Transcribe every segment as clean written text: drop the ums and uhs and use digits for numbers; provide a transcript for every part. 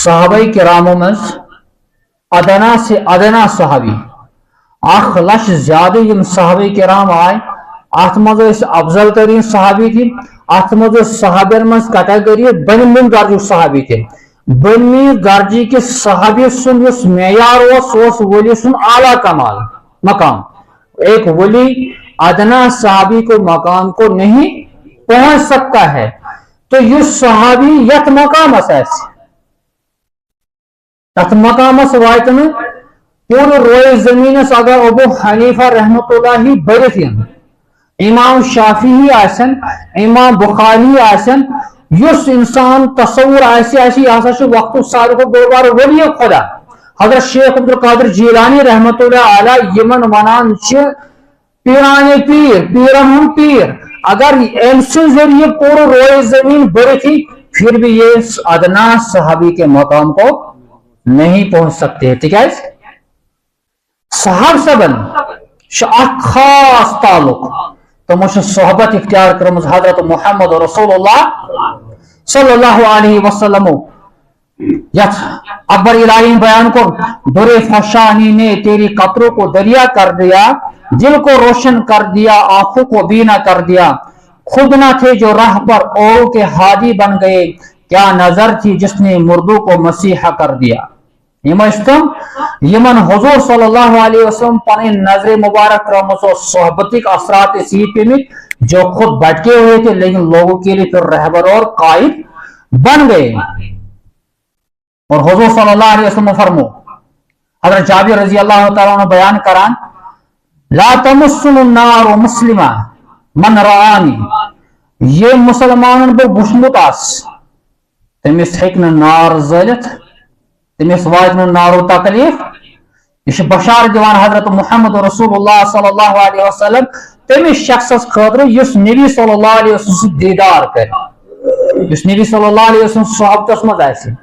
صحابہ کراموں میں ادنا سے ادنا صحابی 1 لچھ زیادہ یم صحابہ کرام آئے ات مز افضل ترین صحابی تھی ات مز صحابین مز کیٹیگری بنمن درجہ صحابی تھے بنمی درجی کے صحابی سن اس معیار اس ولی سن اعلیٰ کمال مقام ایک ولی ادنا صحابی کو مقام کو نہیں پہنچ سکتا ہے تو یہ صحابی یت مقام تت مقام واتن پورے روئے زمین اگر ابو حنیفہ رحمۃ اللہ برت امام شافعی آسن امام بخاری آسن یس انسان تصور آسا وقت سارے کو بار ولی خدا حضرت شیخ عبد القادر جیلانی رحمۃ اللہ علیہ یمن ونان پیرانے پیر پیرن ہم پیر اگر ام سے ذریعے پورے روئے زمین بڑی تھی پھر بھی یہ ادنا صحابی کے مقام کو نہیں پہنچ سکتے ٹھیک ہے صحاب سبن خاص تعلق تمو صحبت اختیار کرم حضرت محمد رسول اللہ صلی اللہ علیہ وسلم یت اکبر الہی بیان کو درے فشانی نے تیری قطروں کو دریا کر دیا دل کو روشن کر دیا آنکھوں کو بینا کر دیا خود نہ تھے جو راہ پر اوروں کے ہادی بن گئے کیا نظر تھی جس نے مردوں کو مسیحا کر دیا یمن حضور صلی اللہ علیہ وسلم پانی نظر مبارک رمسو صحبتی کا اثرات اسی پہ میں جو خود بھٹکے ہوئے تھے لیکن لوگوں کے لیے پھر رہبر اور قائد بن گئے اور حضور صلی اللہ علیہ وسلم فرمو حضرت جابر رضی اللہ تعالیٰ عنہ بیان کران لا تمسن النار مسلمہ من رعانی یہ مسلمان بو بشمت آس تمس ہیکن نار زلت تمس واتن نارو تکلیف یہ بشار دیوان حضرت محمد رسول اللہ صلی اللہ علیہ وسلم تمس شخص خاطر یس نبی صلی اللہ علیہ وسلم دیدار کر یس نبی صلی اللہ علیہ وسلم صحبت مز آسن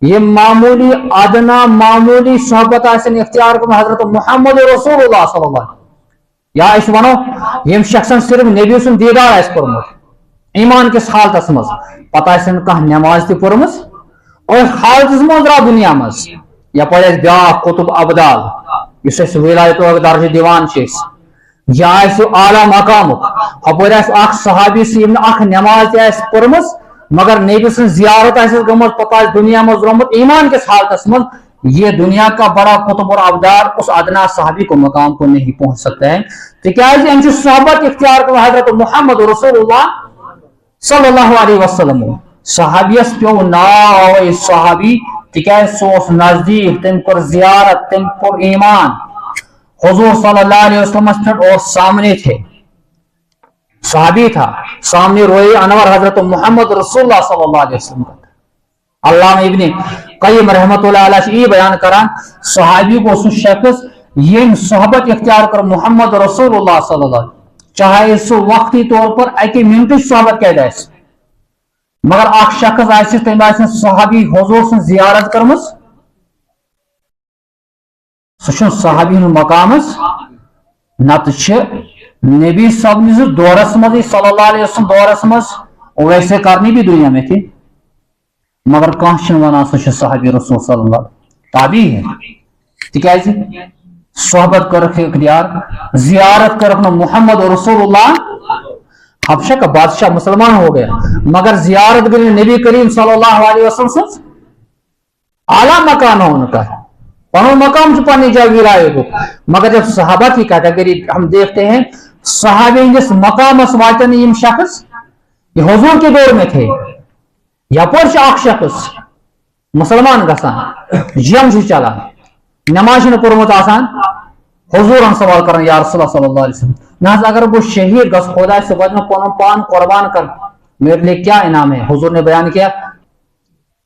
یہ معمولی ادنا معمولی صحبت آسن اختیار کرن حضرت محمد رسول اللہ صلی اللہ علیہ یا اس ونو یم شخصن صرف نبی سن دیدار آس کورمت ایمان کس حالتس مز پتہ آسن کانٛہہ نماز تہ پرمژ اور حالتس مز درا دنیا مز یا پڑھ بیاکھ قطب ابدال اس ولایت درجہ دیوان یا اعلیٰ مقامک ہپور اخ صحابی یم اخ نماز تہ پرمژ مگر نبی سن زیارت گمت پتہ دنیا مز رومت ایمان کس حالتس مز یہ دنیا کا بڑا قطب اور ابدار اس ادنا صحابی کو مقام کو نہیں پہنچ سکتا ہے تکیاز ام صحبت اختیار کر حضرت محمد رسول اللہ صلی اللہ علیہ وسلم صحابیس پیو ناو صحابی تکیاز سوس نزدیک تم پر زیارت تم پر ایمان حضور صلی اللہ علیہ وسلم اور سامنے تھے صحابی تھا سامنے روئے انور حضرت محمد رسول اللہ صلی اللہ علیہ وسلم علامہ ابن قیم رحمۃ اللہ علیہ یہ بیان کران صحابی کو سو شخص یہ صحبت اختیار کر محمد رسول اللہ صلی اللہ علیہ وسلم چاہے سو وقتی طور پر اکی منٹ صحبت قید آئے مگر اخ شخص آئے تم آئے صحابی حضور سن زیارت کرمس سہ صحابی مقامس نت نبی صاحب دورس مز صلی اللہ علیہ وسلم دورس مز ویسے کرنی بھی دنیا میں تھی مگر کان ونان سہ صحابی رسول صلی اللہ علیہ وسلم تابعی ہے تکیاز صحبت کرک اختیار زیارت کرک محمد رسول اللہ حبشہ کا بادشاہ مسلمان ہو گیا مگر زیارت کر نبی کریم صلی اللہ علیہ وسلم سے اعلیٰ مقام ہے ان کا پنو مقام سے پانی جائے ولایت کو مگر جب صحابہ کی کیٹیگری ہم دیکھتے ہیں صحابی جس مقام واتن یم شخص یہ حضور کے دور میں تھے یا پرش اخ شخص مسلمان گسان جنگ چلان نماز پورمت آسان حضور سوال کرنا یا رسول اللہ صلی اللہ علیہ وسلم نہ اگر وہ شہید گس خدا سے میں پن پان قربان کر میرے لیے کیا انعام ہے حضور نے بیان کیا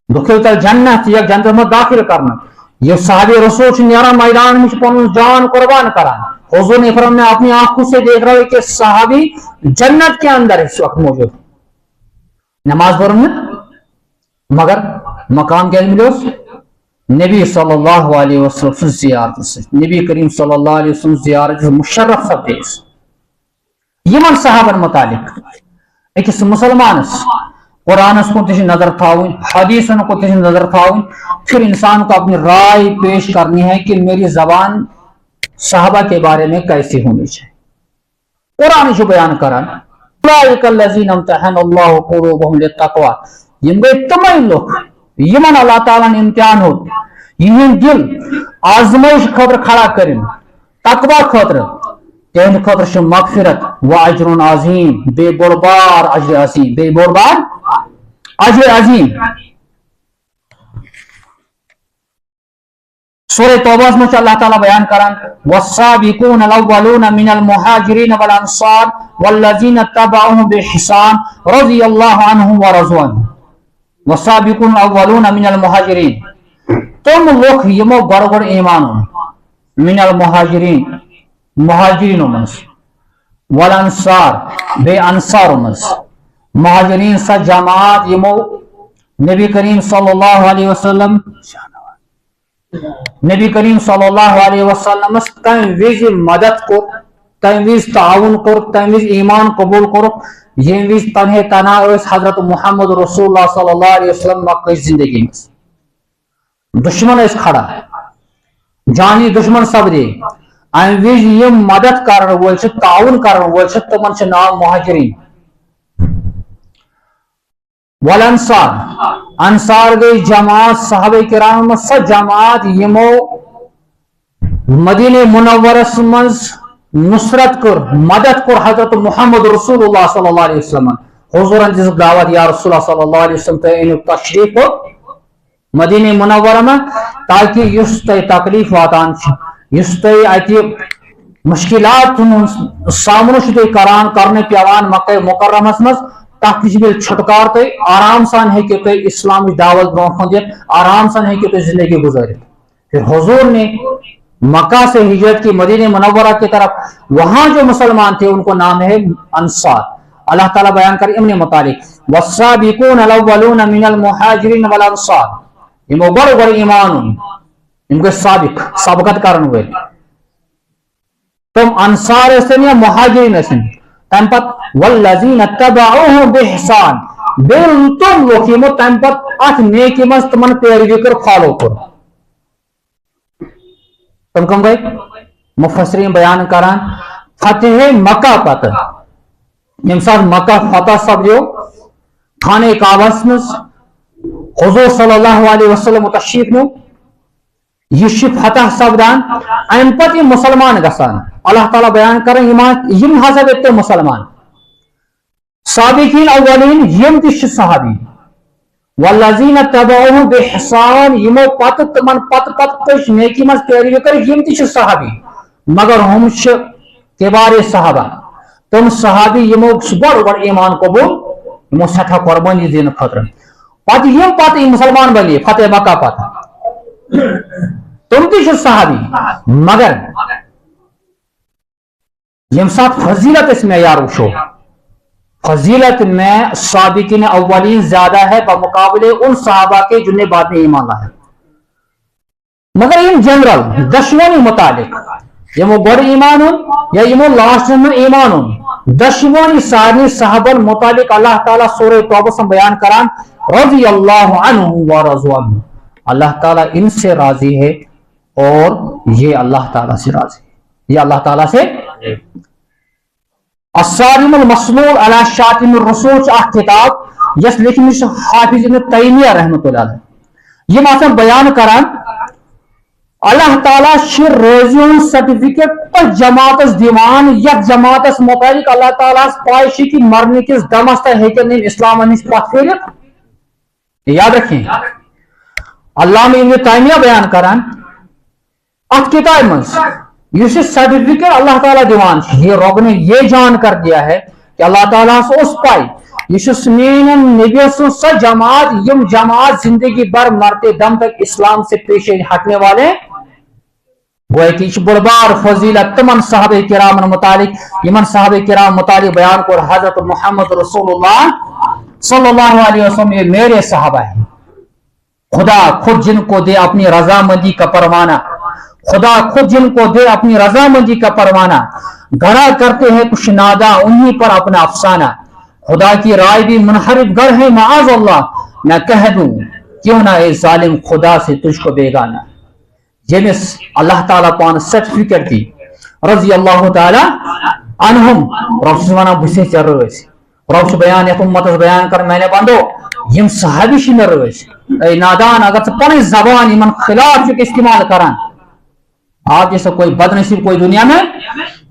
دخل تل جنت یا جنت میں داخل کرنا یہ صحابی رسول نیرا میدان میں پن جان قربان کران حضور نے فرمایا میں اپنی آنکھوں سے دیکھ رہا ہوں کہ صحابی جنت کے اندر اس وقت موجود نماز پڑھنے مگر مقام کیا ملے نبی صلی اللہ علیہ وسلم زیارت سے نبی کریم صلی اللہ علیہ وسلم زیارت مشرف سپدیس یمن صحابن متعلق اکس مسلمانس कुरान को नजर थावन, हदीसन को नजर थावन, फिर इंसान को अपनी राय पेश करनी है कि मेरी जबान साहबा के बारे में कैसी होनी चाहिए। कुरान जो बयान करान यम गई तमाम लोग यमन अल्लाह ताला ने इम्तिहान हो यहन दिल आजमाइश खतर खड़ा करें तकवा खतर तेहद खतर मगफिरत व अजरुन अजीम बे बोरबार अजर अजीम बे बोरबार अजर अजीम। सूरह तौबा में अल्लाह ताला बयान करान वस्साबिकून अल-अव्वलून मिनल मुहाजिरीन वल अंसार वल्लज़ीना तबअूहुम बिइहसान रज़ियल्लाहु अन्हुम व रज़ू अन्हु। वस्साबिकून अल-अव्वलून मिनल मुहाजिरीन तुम लोग यमो बरगड़ ईमान मिनल मुहाजिरीन मुहाजिरीन मस वल अंसार बे अंसार मस मुहाजिरीन सा जमात यमो नबी करीम सल्लल्लाहु अलैहि वसल्लम नबी करीम सल्लल्लाहु अलैहि वसल्लम तम विज मदद को तम विज ताउन को तम विज ईमान कबूल को ये विज तन्हे तना हजरत मोहम्मद रसूलुल्लाह सल्लल्लाहु अलैहि वसल्लम मक्की जिंदगी में दुश्मन इस खड़ा जानी दुश्मन सब दे अम विज ये मदद कर वो ताउन कर वो तमन नाम मुहाजिरीन वल अंसार अंसार गई जमात साहबे किराम स जमात यमो मदीने मुनव्वरस मज नुसरत कर मदद कर हजरत मोहम्मद रसूलुल्लाह सल्लल्लाहु अलैहि वसल्लम हुजूरन जिस दावत या रसूलुल्लाह सल्लल्लाहु अलैहि वसल्लम ते तशरीफ हो मदीने मुनव्वरा में ताकि युस ते तकलीफ वातान युस ते अति मुश्किलात सामनो शुदे करान करने पेवान मक्के मुकर्रमस मज तक छुटकार तो आराम सान है कि इस्लामी दावत ब्रोह दित आराम सान है कि जिंदगी गुजारे। फिर हुजूर ने मक्का से हिजरत की मदीने मुनव्वरा की तरफ वहां जो मुसलमान थे उनको नाम है अंसार। अल्लाह ताला बयान कर इमने मुतालिक वस्साबिकून अल-अव्वलून मिनल मुहाजिरीन वल अंसार इमो बड़ ईमान इनके साबिक सबकत करन वे तुम अंसार से या मुहाजिरीन से तम पत वल्लज़ीना तबअूहुम बिइहसान बिल तुम लोग यमो तम पत अथ नेकी मस तमन पैरवी कर फॉलो कर तुम कम गए मुफस्सिरीन बयान करान फतेह मक्का पत यम साथ मक्का फतह सब्यो खाने काबस में हुजूर सल्लल्लाहु अलैहि वसल्लम तशरीफ नो ये फतह सपदान अम पत मुसलमान गसान अल्लाह ताला बयान करें यम हसा ते मुसलमान साबिकीन अव्वलीन यम तिश सहाबी वल्लज़ीना तबअूहुम बिइहसान यमो पत तमन पत पत कश नेकी मस पैरवी कर यम तिश सहाबी मगर हम किबार सहाबा तुम सहाबी यमो बड़ ईमान कबूल यमो सठा कुर्बानी दिन खतर पत यम पत मुसलमान बने फतेह मक्का पत तुम तिश सहाबी मगर यम साथ फजीलत इसमें यार उशो फजीलत में साबिकीन अव्वलीन ज्यादा है बमुकाबले उन सहाबा के जिन्हें बाद में ईमान लाया। मगर इन जनरल दशवनी मुतालिक यमो बड़ ईमान या यमो लास्ट में ईमान दशवनी सारी सहाबन मुतालिक अल्लाह ताला सूरह तौबा में बयान करान रज़ियल्लाहु अन्हुम व रज़ू अन्हु अल्लाह ताला इनसे राजी है और ये अल्लाह ताला से राजी ये अल्लाह ताला से अस्सारिमुल मस्लूल अला शातिमुर रसूल किताब यस लिखमिश हाफिज इब्न तैमिया रहमतुल्लाह अलैह ये मासम बयान करान अल्लाह ताला शिर रोजियों सर्टिफिकेट पर जमातस दीवान यक जमातस मुतालिक अल्लाह ताला पायशी की मरने किस दमस्ता है कि नहीं इस्लाम अनिस पाफिरत याद रखें अल्लाह में इब्न तैमिया बयान करान अत किताब मंस ये सर्टिफिकेट अल्लाह ताला दीवान ये रब ने ये जान कर दिया है कि अल्लाह ताला से उस पाई ये स जमात यम जमात जिंदगी भर मरते दम तक इस्लाम से पीछे हटने वाले वो कि बड़बार फजीलत तमन साहबे किराम मुतालिक यमन साहबे किराम मुतालिक बयान को हजरत मोहम्मद रसूलुल्लाह सल्लल्लाहु अलैहि वसल्लम ये मेरे साहबा है। खुदा खुद जिनको दे अपनी रजामंदी का परवाना खुदा खुद जिनको दे अपनी रजामंदी का परवाना घड़ा करते हैं कुछ नादा उन्हीं पर अपना अफसाना खुदा की राय भी मुनहरिफ गर है माज अल्लाह, मैं कह दूं क्यों ना ए जालिम खुदा से तुझको बेगाना। यमिस अल्लाह ताला पान सर्टिफिकेट दी रजी अल्लाह ताला अनहुम रब वना बुसे चर रब बयान यथ उम्मत बयान कर मैंने बंदो यम सहाबी मे रस ए नादान अगर पन जबान इन खिलाफ इस्तेमाल करान, आप जैसा कोई बदनसीब कोई दुनिया में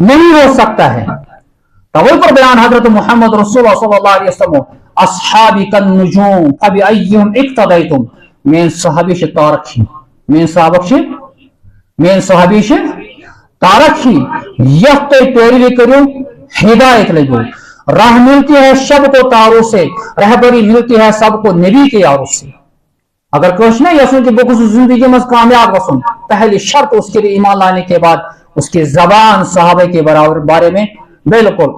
नहीं हो सकता है। तवल पर बयान हजरत मोहम्मद रसूलुल्लाह सल्लल्लाहु अलैहि वसल्लम अस्हाबी कन नुजूम फबी अय्युम इक्तदैतुम, मेन सहाबी से तारखी मेन सहाबी से तारखी यह तो पैरवी करो हिदायत लगो। राह मिलती है सबको तारों से, रहबरी मिलती है सबको नबी के यारों से। अगर कुछ नहीं यसून की बुक जिंदगी में कामयाब वसून, पहली शर्त उसके लिए ईमान लाने के बाद उसकी जबान सहाबे के बराबर बारे में बिल्कुल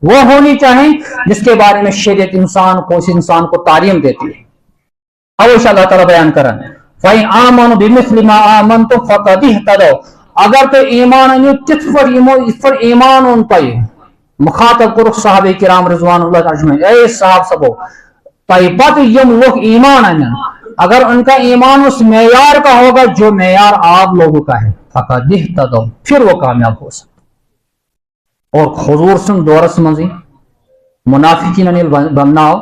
वो होनी चाहिए जिसके बारे में शरीयत उस इंसान को तालीम देती है। अब अल्लाह ताला बयान करें फ़इन आमनु बिमिस्लि मा आमनतुम फ़क़द इह्तदौ, अगर तो ईमान अनियो तिथ पर ईमान उन पे मुखातब करो साहबे किराम रिज़वानुल्लाह अजमईन, ए साहब सबो तयबत यम लोग ईमान अनन, अगर उनका ईमान उस मेयार का होगा जो मेयार आप लोगों का है, फ़क़द इह्तदौ, फिर वो कामयाब हो सकते। और हुजूर सन दौरस मजी मुनाफिकीन अनिल बनाओ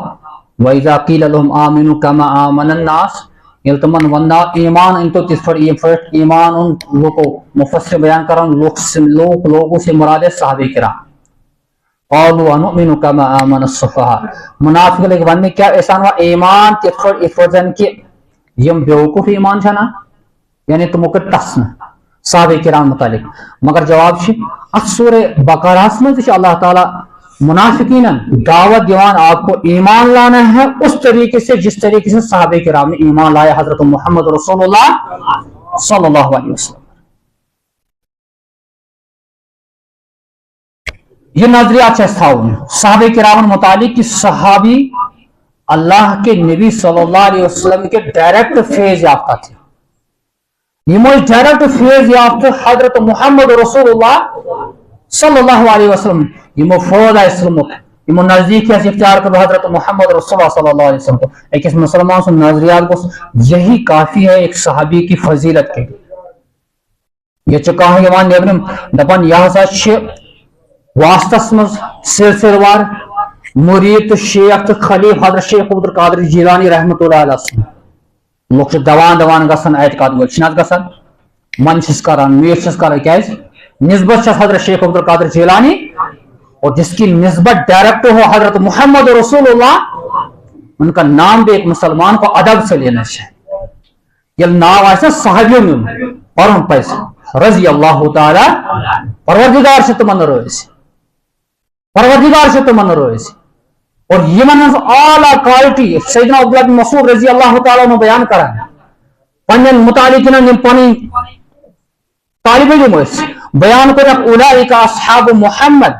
वइज़ा क़ील लहुम आमिनु कमा आमनन नास, तमन वन्ना ईमान इन तो किस पर ईमान उन लोगों मुफस्सिर बयान कर लोगों से मुराद है साहबे किराम। क़ालू अनुमिनु कमा आमन अस्सफ़हा, मुनाफिक लोग वन में क्या ऐसा हुआ ईमान किस पर जन के यम बेवकूफ ईमान छना यानी तुम को टसन साहबे किराम मुतालिक, मगर जवाब सूरे बकरा में अल्लाह ताला मुनाफिकीन दावत दीवान आपको ईमान लाना है उस तरीके से जिस तरीके से साहबे किराम ने ईमान लाया हजरत मोहम्मद रसूलुल्लाह सल्लल्लाहु अलैहि वसल्लम। ये नजरियात साहबे किराम मुतालिक की सहाबी अल्लाह के नबी सल्लल्लाहु अलैहि वसल्लम के डायरेक्ट फेज याफ्ता थे। ये डायरेक्ट फेज याफ्ता हजरत मोहम्मद रसूलुल्लाह सल्लल्लाहु अलैहि वसल्लम यमो फौदा इस्लामुक यमो नजदीक है इख्तियार कर हजरत मोहम्मद रसूलुल्लाह सल्लल्लाहु अलैहि वसल्लम को एक इस मुसलमान से नजरियात को यही काफी है एक सहाबी की फजीलत के लिए। ये चुका है यमान नेबरम दपन यह सच वास्तस मज सिलसिलेवार मुरीद तो शेख तो खलीफ हजरत शेख अब्दुल कादिर जिलानी रहमतुल्लाह अलैहि लोग दवान गसन एतकाद वल गसन मन करान मीर करान क्या निस्बत हजरत शेख अब्दुल कादिर जिलानी और जिसकी निस्बत डायरेक्ट हो हजरत मोहम्मद रसूलुल्लाह, उनका नाम भी एक मुसलमान को अदब से लेना चाहिए। ये नाम ऐसा साहबियों में और हम पैसे रजी अल्लाह ताला परवरदिगार से तमन्ना रोएसी और ये मन आला क्वालिटी सैयदना अब्दुल्लाह बिन मसूद रजी अल्लाह ताला ने बयान करा पन्नन मुतालिकिन ने पनी तालिब इल्म बयान कर उलाइका अस्हाब मुहम्मद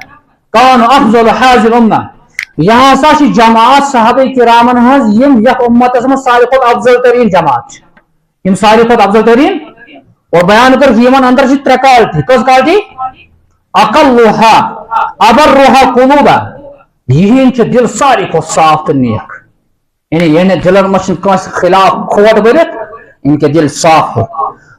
कान अफजल हाजिर उम्मा, यहां सा जमात साहबे किरामन हज यम यह उम्मत में सारे खुद अफजल तरीन जमात यम सारे खुद अफजल तरीन और बयान कर यमन अंदर से त्रकाल थी कस काल थी अकल्लुहा अबर्रुहा कुलूबा, यही इनके दिल सारी को साफ तो नेक यानी ये दिल मशीन खिलाफ खोट बरत इनके दिल साफ हो।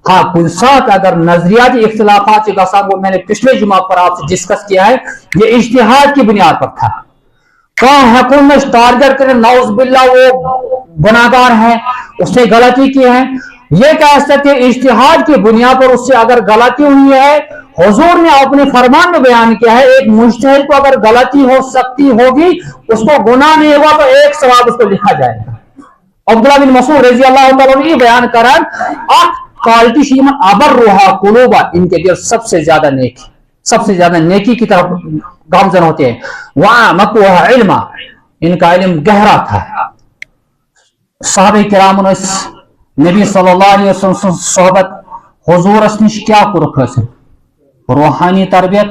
हाँ कुछ साथ अगर नजरियाती इख्तिलाफात वो मैंने पिछले जुमा पर आपसे डिस्कस किया है, ये इज्तिहाद की बुनियाद पर था। कहाँ हुकूमत टारगेट करे नौज बिल्ला वो गुनाहगार है उसने गलती की है, ये कह सकते इज्तिहाद की बुनियाद पर उससे अगर गलती हुई है हुजूर ने अपने फरमान में बयान किया है एक मुज्तहिद को अगर गलती हो सकती होगी उसको गुनाह नहीं होगा तो एक सवाब उसको लिखा जाएगा। अब्दुल्लाह बिन मसूद रजी अल्लाह ताला ने बयान करा क्वालिटी शीमन अबर रोहा कुलूबा, इनके दिल सबसे ज्यादा नेकी की तरफ गामजन होते हैं। वहां मकुहा इल्मा, इनका इल्म गहरा था। साहबे किराम नबी सल्लल्लाहु अलैहि वसल्लम सोहबत हुजूर निश क्या कुरुख हासिल रूहानी तरबियत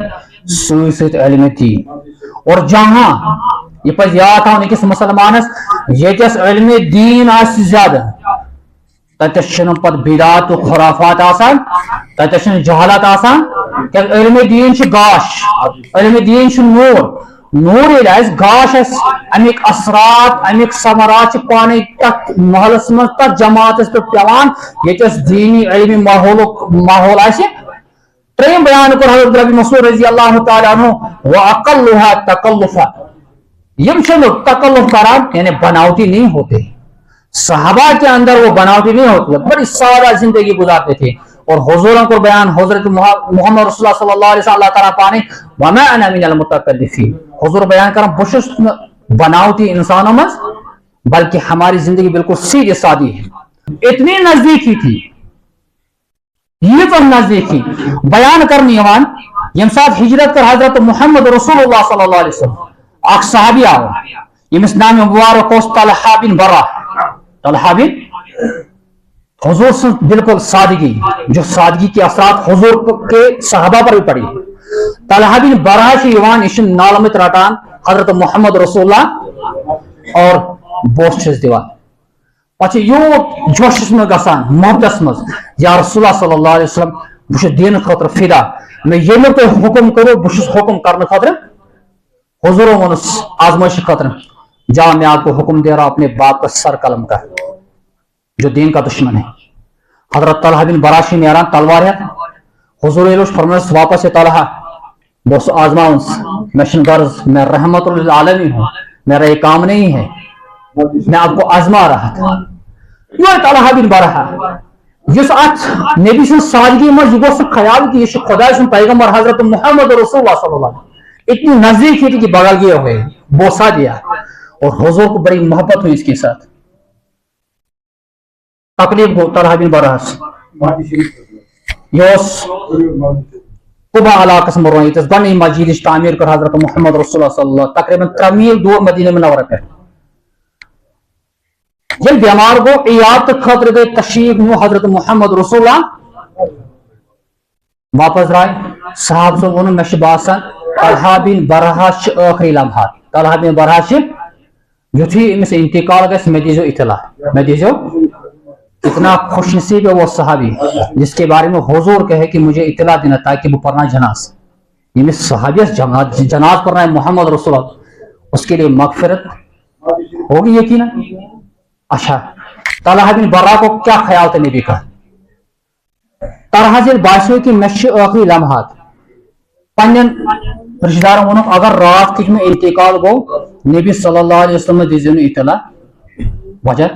सत इल्म दीन और जहां ये पे याद था अकिस मुसलमानस यस इल्म दीन ज्यादा ततस पे बिदात खुराफात ततस जहालत इल्म दीन गाश इल्म दीन नूर نور گاش امیک اثرات امیک ثمرات پانے تک محلس من تک جماعت پہ پیوان یتس دینی علمی ماحول آسہ تریم بیان کر حضرت ابن مسعود رضی اللہ تعالی عنہ واقلها تکلفا یم چھن تکلف کران یعنی بناوٹی نہیں ہوتے صحابہ کے اندر وہ بناوٹی نہیں ہوتی بڑی سادہ زندگی گزارتے تھے اور حضوروں کو بیان حضرت محمد رسول اللہ صلی اللہ علیہ وسلم اللہ تعالیٰ پانے وما انا من المتکلفین حضور بیان کرم بشش بناوٹی انسانوں میں بلکہ ہماری زندگی بالکل سیدھی سادی ہے اتنی نزدیکی تھی یہ تو نزدیکی بیان کرنی یوان یم ساتھ ہجرت کر حضرت محمد رسول اللہ صلی اللہ علیہ وسلم اک صحابی آو یمس نام مبارک اس طلحہ بن برہ طلحہ بن حضور سے بالکل سادگی جو سادگی کے اثرات حضور کے صحابہ پر بھی پڑی طلحہ بن برہ سے یوان اشن نالمت رٹان حضرت محمد رسول اللہ اور بوسچس دیوان پچھے یوت جوشس میں گسان محبتس مز یا رسول اللہ صلی اللہ علیہ وسلم بش دین خاطر فدا میں یہ تو حکم کرو بش حکم کرنے خاطر حضور ونس آزمائش خاطر جا میں آپ کو حکم دے رہا اپنے باپ کا سر قلم کا جو دین کا دشمن ہے حضرت طلحہ بن براشی نیران تلوار ہے حضور ایلوش فرمانس واپس طلحہ بس آزماؤں میں غرض میں رحمت للعالمین ہوں میرا یہ کام نہیں ہے میں آپ کو آزما رہا تھا یہ طلحہ بن برہ جس ات نبی سن سادگی مز یہ گوس خیال کہ یہ خدا سن پیغمبر حضرت محمد رسول اللہ صلی اللہ علیہ وسلم اتنی نزدیک تھی کہ بغل گئے ہوئے بوسا دیا اور حضور کو بڑی محبت ہوئی اس کے ساتھ تقریب کو طلحہ بن برہ یوس قبا علاقہ سے مروئی تس بنی مسجد تعمیر کر حضرت محمد رسول اللہ صلی اللہ علیہ وسلم تقریباً 3 میل دور مدینہ منورہ پہ جب بیمار کو عیادت خاطر گئے تشریف نو حضرت محمد رسول اللہ واپس رائے صاحب سے ونو مش باسان طلحہ بن برہ آخری لمحات طلحہ بن برہ یتھی امس انتقال گس میں دیجو اطلاع میں دیجو اتنا خوش نصیب ہے وہ صحابی جس کے بارے میں حضور کہے کہ مجھے اطلاع دینا تاکہ وہ پڑھنا جناز یہ صحابی جناز پڑھنا ہے محمد رسول اللہ اس کے لیے مغفرت ہوگی یقینا اچھا طلحہ بن برہ کو کیا خیال تھا نبی کا طرح سے باسیوں کی مش آخری لمحات پنجن رشتہ داروں ونو اگر رات کچھ میں انتقال گو نبی صلی اللہ علیہ وسلم دیزن اطلاع وجہ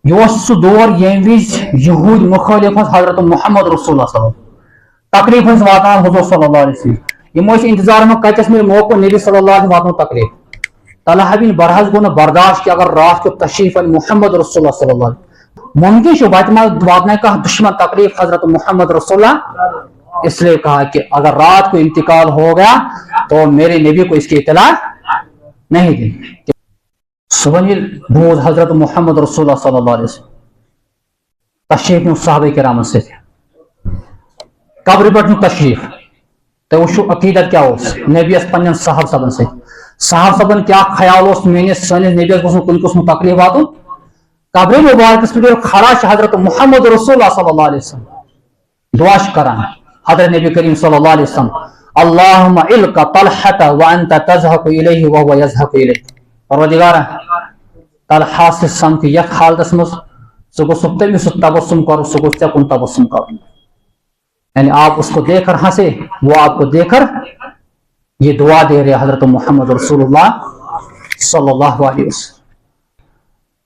یہ دور یم وز یہود مخالف حضرت محمد رسول اللہ صلی اللہ علیہ وسلم تقریب واتان حضور صلی اللہ علیہ وسلم یم انتظار میں کتس میرے موقع نبی صلی اللہ علیہ وسلم تقریب طلحہ بن برہ گو نا برداشت کہ اگر رات کو تشریف محمد رسول اللہ صلی اللہ علیہ وسلم ممکن واتنا کہ دشمن تقریب حضرت محمد رسول اللہ اس لیے کہا کہ اگر رات کو انتقال ہو گیا تو میرے نبی کو اس کی اطلاع نہیں دی صبح بود حضرت محمد رسول اللہ صلی اللہ علیہ وسلم تشریف میں صحابہ کرام سے قبر پر تشریف تو وہ عقیدت کیا ہو نبی اس پنجن صاحب صبن سے صاحب صبن کیا خیال ہو میس سنس نبی اس کن قسم تقریب واتن قبر مبارک پہ کھڑا حضرت محمد رسول اللہ صلی اللہ علیہ وسلم دعاش کران حضرت نبی کریم صلی اللہ علیہ وسلم اللہم علک طلحة وانت تزہق الیہ وہو یزہق الیہ پروردگارہ طلحہ سے سمت یک حالت مز سو سکتے میں تبسم کرو سو کن تبسم کرو یعنی آپ اس کو دیکھ کر ہنسے وہ آپ کو دیکھ کر یہ دعا دے رہے حضرت محمد رسول اللہ صلی اللہ علیہ وسلم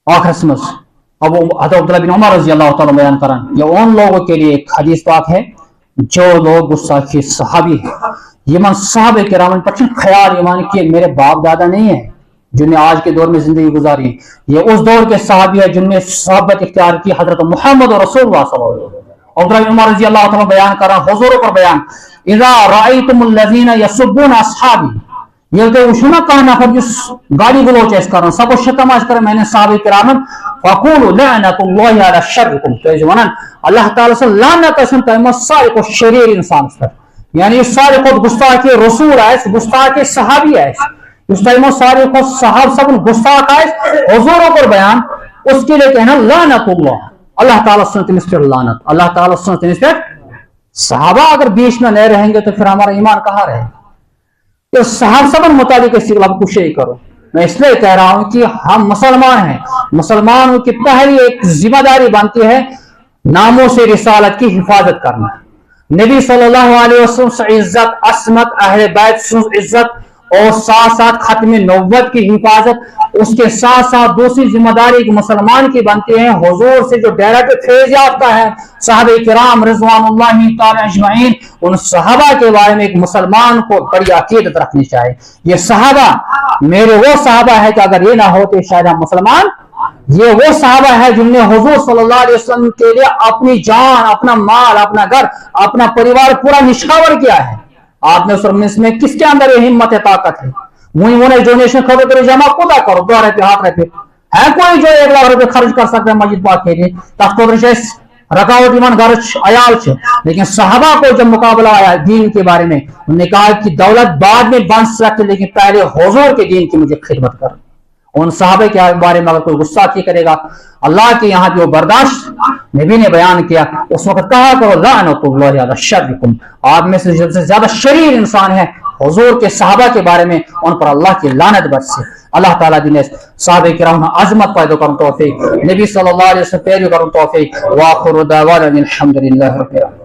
آخر مز اب حضرت عبداللہ بن عمر رضی اللہ تعالیٰ بیان کران یہ ان لوگوں کے لیے ایک حدیث پاک ہے جو لوگ گستاخی صحابی ہیں یہ صحابہ کرام پر خیال ایمان کہ میرے باپ دادا نہیں ہے جن نے آج کے دور میں زندگی گزاری یہ اس دور کے صحابی ہے جن نے صحابت اختیار کی حضرت محمد رسول اللہ صلی اللہ علیہ وسلم عبداللہ بن عمر رضی اللہ تعالیٰ بیان کر رہا حضور پر بیان اذا رأیتم الذین یسبون اصحابی یہ کہ وشنا کہا نفر جس گاڑی گلوچ ایس کرن سب شتم آج کرن میں نے صحابہ کرام فقولوا لعنت اللہ علی شرکم تو یہ ونن اللہ تعالیٰ سے لعنت اسن تیمہ سارے کو شریر انسان پر یعنی سارے کو گستاخی رسول آئیس گستاخی صحابی آئیس اس تیمہ سارے کو صحاب سب گستاخ آئیس حضوروں پر بیان اس کے لیے کہنا لعنت اللہ تعالیٰ سے تمس پر لعنت اللہ تعالیٰ سے تمس پر صحابہ اگر بیچ میں نہیں رہیں گے تو پھر ہمارا ایمان کہاں رہے तो साहब सबन मुताबिक इस कुछ करो। मैं इसलिए कह रहा हूं कि हम मुसलमान हैं, मुसलमानों की पहली एक जिम्मेदारी बनती है नामों से रिसालत की हिफाजत करना। नबी सल्लल्लाहु अलैहि वसल्लम से इज्जत, असमत, अहले बैत से इज्जत और साथ साथ खत्म नबुव्वत की हिफाजत, उसके साथ साथ दूसरी जिम्मेदारी एक मुसलमान की बनती है हुजूर से जो डायरेक्ट फैज़ याफ्ता है सहाबे किराम रिज़वानुल्लाहि तआला अजमईन, उन सहाबा के बारे में एक मुसलमान को बड़ी अकीदत रखनी चाहिए। ये सहाबा मेरे वो सहाबा है कि अगर ये ना होते शायद हम मुसलमान, ये वो सहाबा है जिनने हुजूर सल्लल्लाहु अलैहि वसल्लम के लिए अपनी जान, अपना माल, अपना घर, अपना परिवार पूरा निछावर किया है। आपने उस में किसके अंदर ये हिम्मत है, ताकत है? मुझे डोनेशन खबर करो, जमा खुदा करो, 2 रुपये हाथ रुपये है कोई जो 1 लाख रुपये खर्च कर सकता है मस्जिद पाक के लिए? तक रकावट ईमान घर अयाल छे, लेकिन सहाबा को जब मुकाबला आया दीन के बारे में, उन्होंने कहा कि दौलत बाद में बन सकती, लेकिन पहले हुजूर के दीन की मुझे खिदमत कर। उन सहाबे के बारे में अगर कोई गुस्सा की करेगा, अल्लाह के यहाँ जो बर्दाश्त नबी ने बयान किया, उस वक्त कहा करो लानतुल्लाहि अला शर्रिकुम, आप में से सबसे ज्यादा शरीर इंसान है हुजूर के सहाबा के बारे में, उन पर अल्लाह की लानत बरसे। अल्लाह ताला जिन्हें सहाबे किराम अजमत पैदा करने तौफीक, नबी सल्लल्लाहु अलैहि वसल्लम पैरवी करने तौफीक। व आखिरु दावाना अनिल हम्दुलिल्लाहि रब्बिल आलमीन।